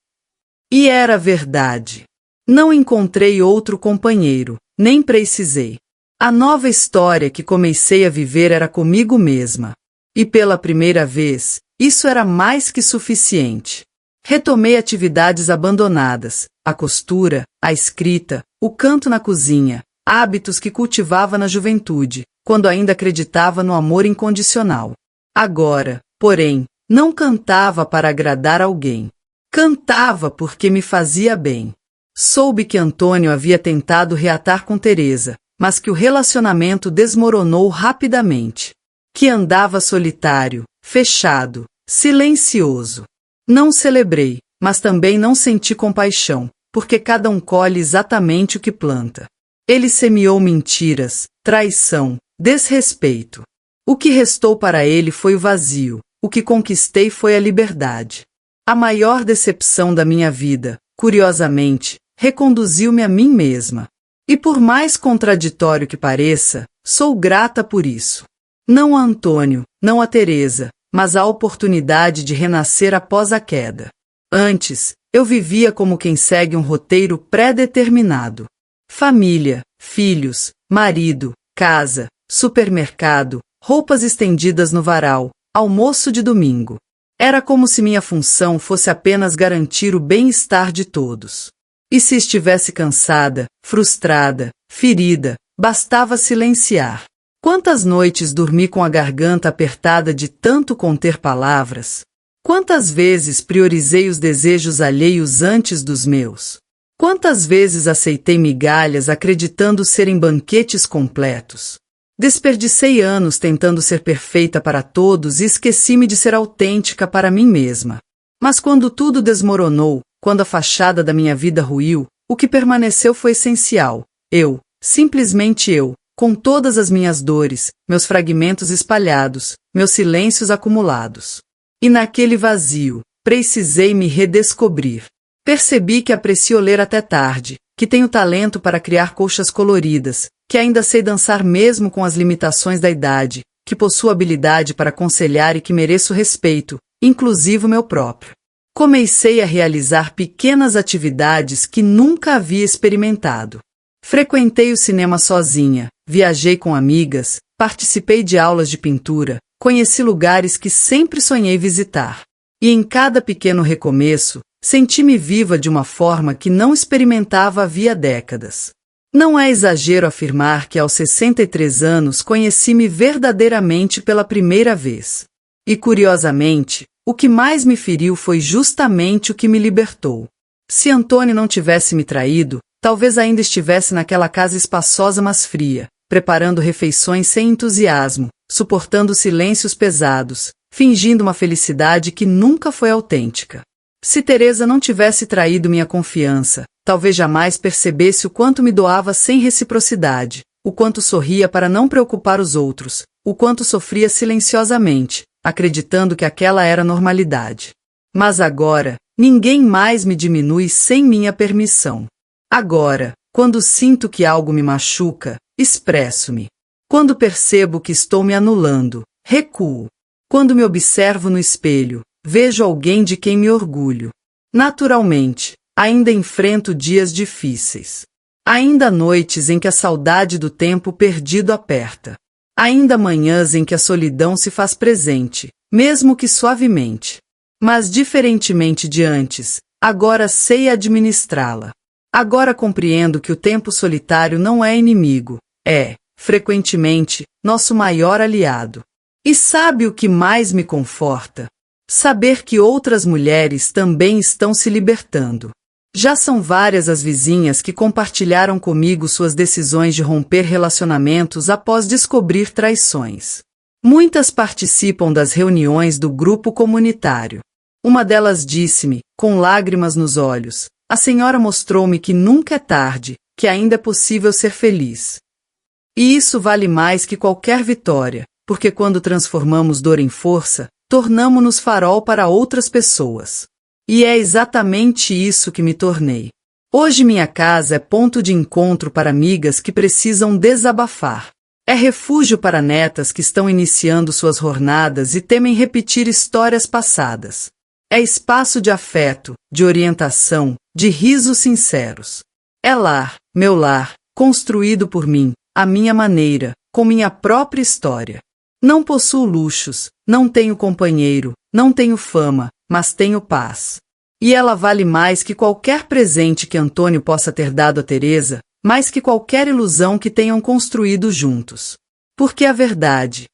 E era verdade. Não encontrei outro companheiro, nem precisei. A nova história que comecei a viver era comigo mesma. E pela primeira vez, isso era mais que suficiente. Retomei atividades abandonadas, a costura, a escrita, o canto na cozinha, hábitos que cultivava na juventude, quando ainda acreditava no amor incondicional. Agora, porém, não cantava para agradar alguém. Cantava porque me fazia bem. Soube que Antônio havia tentado reatar com Teresa, mas que o relacionamento desmoronou rapidamente. Que andava solitário, fechado, silencioso. Não celebrei, mas também não senti compaixão, porque cada um colhe exatamente o que planta. Ele semeou mentiras, traição, desrespeito. O que restou para ele foi o vazio, o que conquistei foi a liberdade. A maior decepção da minha vida, curiosamente, reconduziu-me a mim mesma. E por mais contraditório que pareça, sou grata por isso. Não a Antônio, não a Teresa, mas a oportunidade de renascer após a queda. Antes, eu vivia como quem segue um roteiro pré-determinado. Família, filhos, marido, casa, supermercado, roupas estendidas no varal, almoço de domingo. Era como se minha função fosse apenas garantir o bem-estar de todos. E se estivesse cansada, frustrada, ferida, bastava silenciar. Quantas noites dormi com a garganta apertada de tanto conter palavras? Quantas vezes priorizei os desejos alheios antes dos meus? Quantas vezes aceitei migalhas acreditando serem banquetes completos? Desperdicei anos tentando ser perfeita para todos e esqueci-me de ser autêntica para mim mesma. Mas quando tudo desmoronou, quando a fachada da minha vida ruiu, o que permaneceu foi essencial. Eu, simplesmente eu, com todas as minhas dores, meus fragmentos espalhados, meus silêncios acumulados. E naquele vazio, precisei me redescobrir. Percebi que aprecio ler até tarde, que tenho talento para criar colchas coloridas, que ainda sei dançar mesmo com as limitações da idade, que possuo habilidade para aconselhar e que mereço respeito, inclusive o meu próprio. Comecei a realizar pequenas atividades que nunca havia experimentado. Frequentei o cinema sozinha, viajei com amigas, participei de aulas de pintura, conheci lugares que sempre sonhei visitar. E em cada pequeno recomeço, senti-me viva de uma forma que não experimentava havia décadas. Não é exagero afirmar que aos 63 anos conheci-me verdadeiramente pela primeira vez. E curiosamente, o que mais me feriu foi justamente o que me libertou. Se Antônio não tivesse me traído, talvez ainda estivesse naquela casa espaçosa mas fria, preparando refeições sem entusiasmo, suportando silêncios pesados, fingindo uma felicidade que nunca foi autêntica. Se Teresa não tivesse traído minha confiança, talvez jamais percebesse o quanto me doava sem reciprocidade, o quanto sorria para não preocupar os outros, o quanto sofria silenciosamente, acreditando que aquela era normalidade. Mas agora, ninguém mais me diminui sem minha permissão. Agora, quando sinto que algo me machuca, expresso-me. Quando percebo que estou me anulando, recuo. Quando me observo no espelho, vejo alguém de quem me orgulho. Naturalmente, ainda enfrento dias difíceis. Ainda noites em que a saudade do tempo perdido aperta. Ainda manhãs em que a solidão se faz presente, mesmo que suavemente. Mas diferentemente de antes, agora sei administrá-la. Agora compreendo que o tempo solitário não é inimigo, é, frequentemente, nosso maior aliado. E sabe o que mais me conforta? Saber que outras mulheres também estão se libertando. Já são várias as vizinhas que compartilharam comigo suas decisões de romper relacionamentos após descobrir traições. Muitas participam das reuniões do grupo comunitário. Uma delas disse-me, com lágrimas nos olhos, a senhora mostrou-me que nunca é tarde, que ainda é possível ser feliz. E isso vale mais que qualquer vitória, porque quando transformamos dor em força, tornamo-nos farol para outras pessoas. E é exatamente isso que me tornei. Hoje minha casa é ponto de encontro para amigas que precisam desabafar. É refúgio para netas que estão iniciando suas jornadas e temem repetir histórias passadas. É espaço de afeto, de orientação, de risos sinceros. É lar, meu lar, construído por mim, à minha maneira, com minha própria história. Não possuo luxos, não tenho companheiro, não tenho fama, mas tenho paz. E ela vale mais que qualquer presente que Antônio possa ter dado a Teresa, mais que qualquer ilusão que tenham construído juntos. Porque a verdade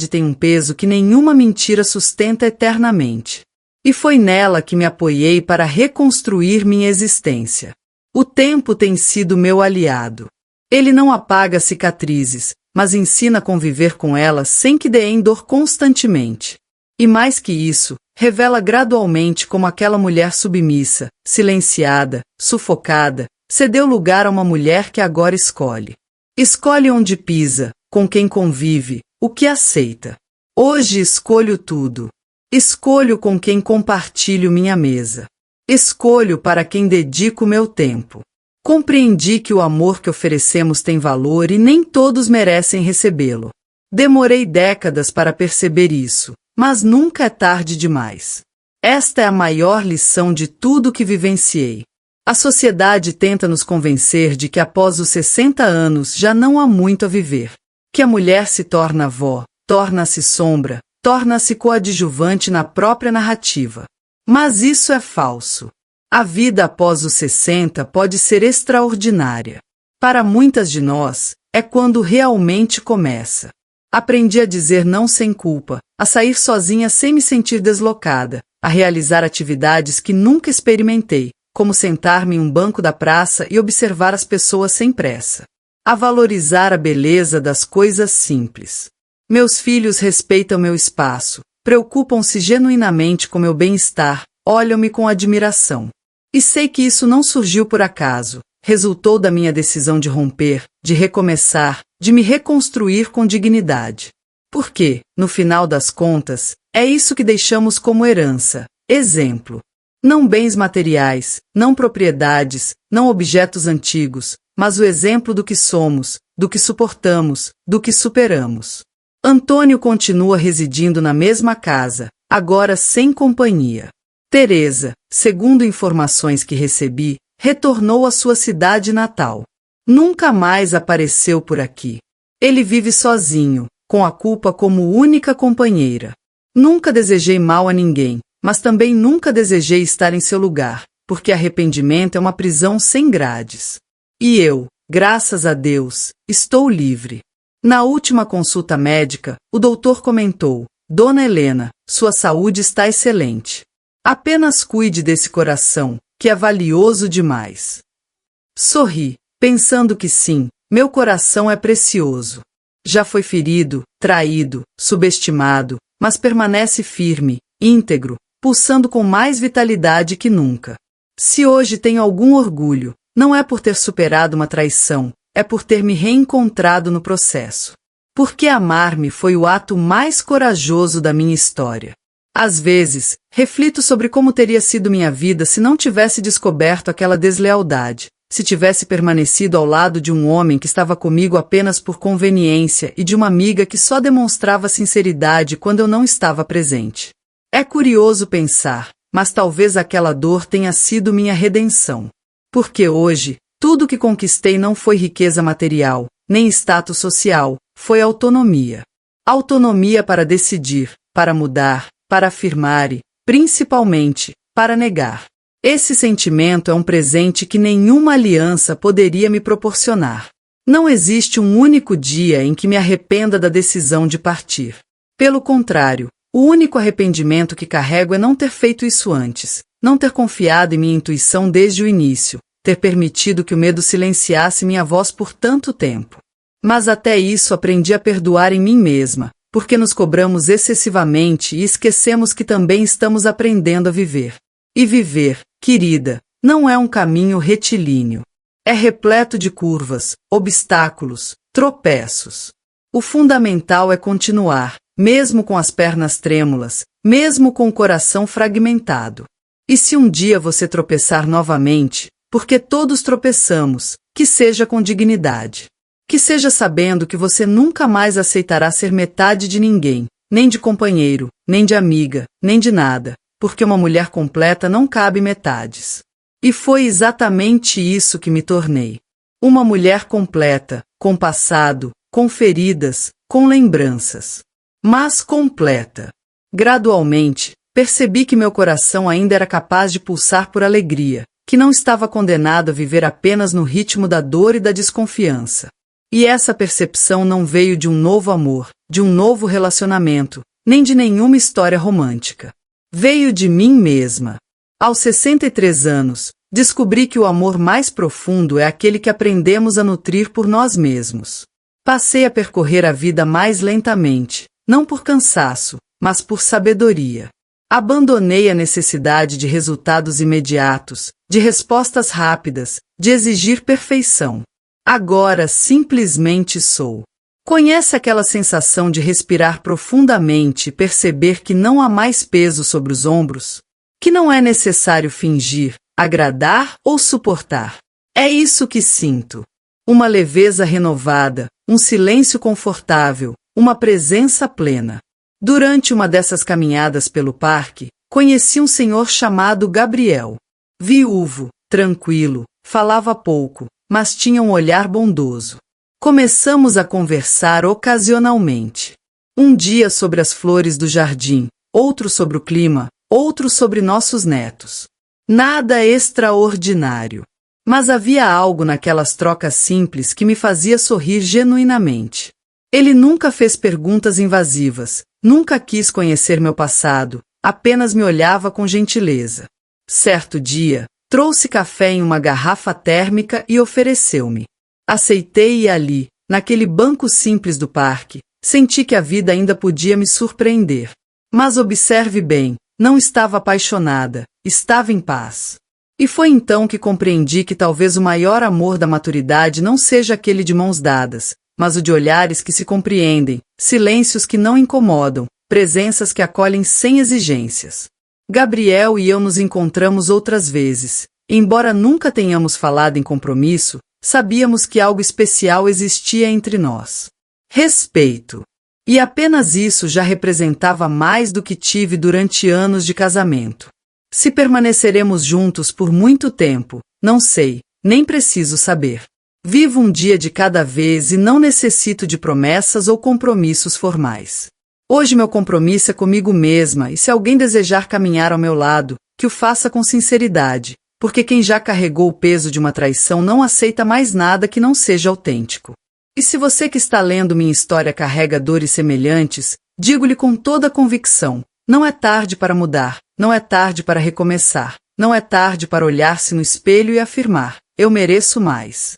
tem um peso que nenhuma mentira sustenta eternamente. E foi nela que me apoiei para reconstruir minha existência. O tempo tem sido meu aliado. Ele não apaga cicatrizes, mas ensina a conviver com elas sem que deem dor constantemente. E mais que isso, revela gradualmente como aquela mulher submissa, silenciada, sufocada, cedeu lugar a uma mulher que agora escolhe. Escolhe onde pisa, com quem convive, o que aceita. Hoje escolho tudo. Escolho com quem compartilho minha mesa. Escolho para quem dedico meu tempo. Compreendi que o amor que oferecemos tem valor e nem todos merecem recebê-lo. Demorei décadas para perceber isso, mas nunca é tarde demais. Esta é a maior lição de tudo que vivenciei. A sociedade tenta nos convencer de que após os 60 anos já não há muito a viver. Que a mulher se torna avó, torna-se sombra, torna-se coadjuvante na própria narrativa. Mas isso é falso. A vida após os 60 pode ser extraordinária. Para muitas de nós, é quando realmente começa. Aprendi a dizer não sem culpa, a sair sozinha sem me sentir deslocada, a realizar atividades que nunca experimentei, como sentar-me em um banco da praça e observar as pessoas sem pressa. A valorizar a beleza das coisas simples. Meus filhos respeitam meu espaço, preocupam-se genuinamente com meu bem-estar, olham-me com admiração. E sei que isso não surgiu por acaso, resultou da minha decisão de romper, de recomeçar, de me reconstruir com dignidade. Porque, no final das contas, é isso que deixamos como herança, exemplo. Não bens materiais, não propriedades, não objetos antigos, mas o exemplo do que somos, do que suportamos, do que superamos. Antônio continua residindo na mesma casa, agora sem companhia. Teresa, segundo informações que recebi, retornou à sua cidade natal. Nunca mais apareceu por aqui. Ele vive sozinho, com a culpa como única companheira. Nunca desejei mal a ninguém, mas também nunca desejei estar em seu lugar, porque arrependimento é uma prisão sem grades. E eu, graças a Deus, estou livre. Na última consulta médica, o doutor comentou: Dona Helena, sua saúde está excelente. Apenas cuide desse coração, que é valioso demais. Sorri, pensando que sim, meu coração é precioso. Já foi ferido, traído, subestimado, mas permanece firme, íntegro, pulsando com mais vitalidade que nunca. Se hoje tenho algum orgulho, não é por ter superado uma traição, é por ter me reencontrado no processo. Porque amar-me foi o ato mais corajoso da minha história. Às vezes, reflito sobre como teria sido minha vida se não tivesse descoberto aquela deslealdade, se tivesse permanecido ao lado de um homem que estava comigo apenas por conveniência e de uma amiga que só demonstrava sinceridade quando eu não estava presente. É curioso pensar, mas talvez aquela dor tenha sido minha redenção. Porque hoje, tudo que conquistei não foi riqueza material, nem status social, foi autonomia. Autonomia para decidir, para mudar, para afirmar e, principalmente, para negar. Esse sentimento é um presente que nenhuma aliança poderia me proporcionar. Não existe um único dia em que me arrependa da decisão de partir. Pelo contrário, o único arrependimento que carrego é não ter feito isso antes, não ter confiado em minha intuição desde o início, ter permitido que o medo silenciasse minha voz por tanto tempo. Mas até isso aprendi a perdoar em mim mesma, porque nos cobramos excessivamente e esquecemos que também estamos aprendendo a viver. E viver, querida, não é um caminho retilíneo. É repleto de curvas, obstáculos, tropeços. O fundamental é continuar, mesmo com as pernas trêmulas, mesmo com o coração fragmentado. E se um dia você tropeçar novamente, porque todos tropeçamos, que seja com dignidade. Que seja sabendo que você nunca mais aceitará ser metade de ninguém, nem de companheiro, nem de amiga, nem de nada, porque uma mulher completa não cabe metades. E foi exatamente isso que me tornei. Uma mulher completa, com passado, com feridas, com lembranças. Mas completa. Gradualmente, percebi que meu coração ainda era capaz de pulsar por alegria, que não estava condenado a viver apenas no ritmo da dor e da desconfiança. E essa percepção não veio de um novo amor, de um novo relacionamento, nem de nenhuma história romântica. Veio de mim mesma. Aos 63 anos, descobri que o amor mais profundo é aquele que aprendemos a nutrir por nós mesmos. Passei a percorrer a vida mais lentamente, não por cansaço, mas por sabedoria. Abandonei a necessidade de resultados imediatos, de respostas rápidas, de exigir perfeição. Agora simplesmente sou. Conhece aquela sensação de respirar profundamente e perceber que não há mais peso sobre os ombros? Que não é necessário fingir, agradar ou suportar. É isso que sinto. Uma leveza renovada, um silêncio confortável, uma presença plena. Durante uma dessas caminhadas pelo parque, conheci um senhor chamado Gabriel. Viúvo, tranquilo, falava pouco, mas tinha um olhar bondoso. Começamos a conversar ocasionalmente. Um dia sobre as flores do jardim, outro sobre o clima, outro sobre nossos netos. Nada extraordinário. Mas havia algo naquelas trocas simples que me fazia sorrir genuinamente. Ele nunca fez perguntas invasivas, nunca quis conhecer meu passado, apenas me olhava com gentileza. Certo dia, trouxe café em uma garrafa térmica e ofereceu-me. Aceitei e ali, naquele banco simples do parque, senti que a vida ainda podia me surpreender. Mas observe bem, não estava apaixonada, estava em paz. E foi então que compreendi que talvez o maior amor da maturidade não seja aquele de mãos dadas, mas o de olhares que se compreendem, silêncios que não incomodam, presenças que acolhem sem exigências. Gabriel e eu nos encontramos outras vezes. Embora nunca tenhamos falado em compromisso, sabíamos que algo especial existia entre nós. Respeito. E apenas isso já representava mais do que tive durante anos de casamento. Se permaneceremos juntos por muito tempo, não sei, nem preciso saber. Vivo um dia de cada vez e não necessito de promessas ou compromissos formais. Hoje meu compromisso é comigo mesma e se alguém desejar caminhar ao meu lado, que o faça com sinceridade, porque quem já carregou o peso de uma traição não aceita mais nada que não seja autêntico. E se você que está lendo minha história carrega dores semelhantes, digo-lhe com toda a convicção, não é tarde para mudar, não é tarde para recomeçar, não é tarde para olhar-se no espelho e afirmar, eu mereço mais.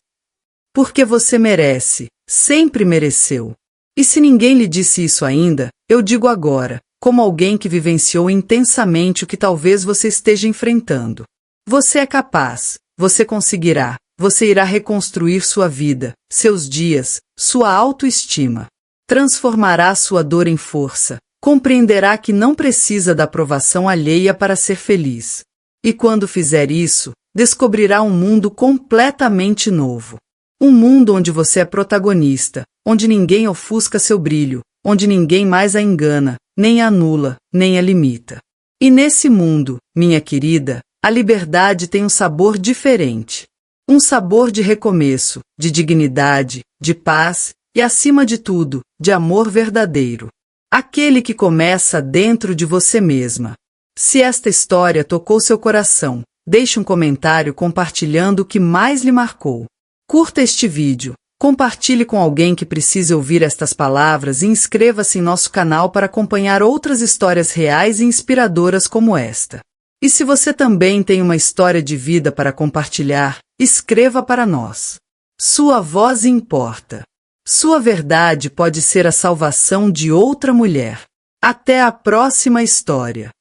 Porque você merece, sempre mereceu. E se ninguém lhe disse isso ainda, eu digo agora, como alguém que vivenciou intensamente o que talvez você esteja enfrentando. Você é capaz, você conseguirá, você irá reconstruir sua vida, seus dias, sua autoestima. Transformará sua dor em força, compreenderá que não precisa da aprovação alheia para ser feliz. E quando fizer isso, descobrirá um mundo completamente novo. Um mundo onde você é protagonista, onde ninguém ofusca seu brilho, onde ninguém mais a engana, nem a anula, nem a limita. E nesse mundo, minha querida, a liberdade tem um sabor diferente. Um sabor de recomeço, de dignidade, de paz e, acima de tudo, de amor verdadeiro. Aquele que começa dentro de você mesma. Se esta história tocou seu coração, deixe um comentário compartilhando o que mais lhe marcou. Curta este vídeo, compartilhe com alguém que precise ouvir estas palavras e inscreva-se em nosso canal para acompanhar outras histórias reais e inspiradoras como esta. E se você também tem uma história de vida para compartilhar, escreva para nós. Sua voz importa. Sua verdade pode ser a salvação de outra mulher. Até a próxima história.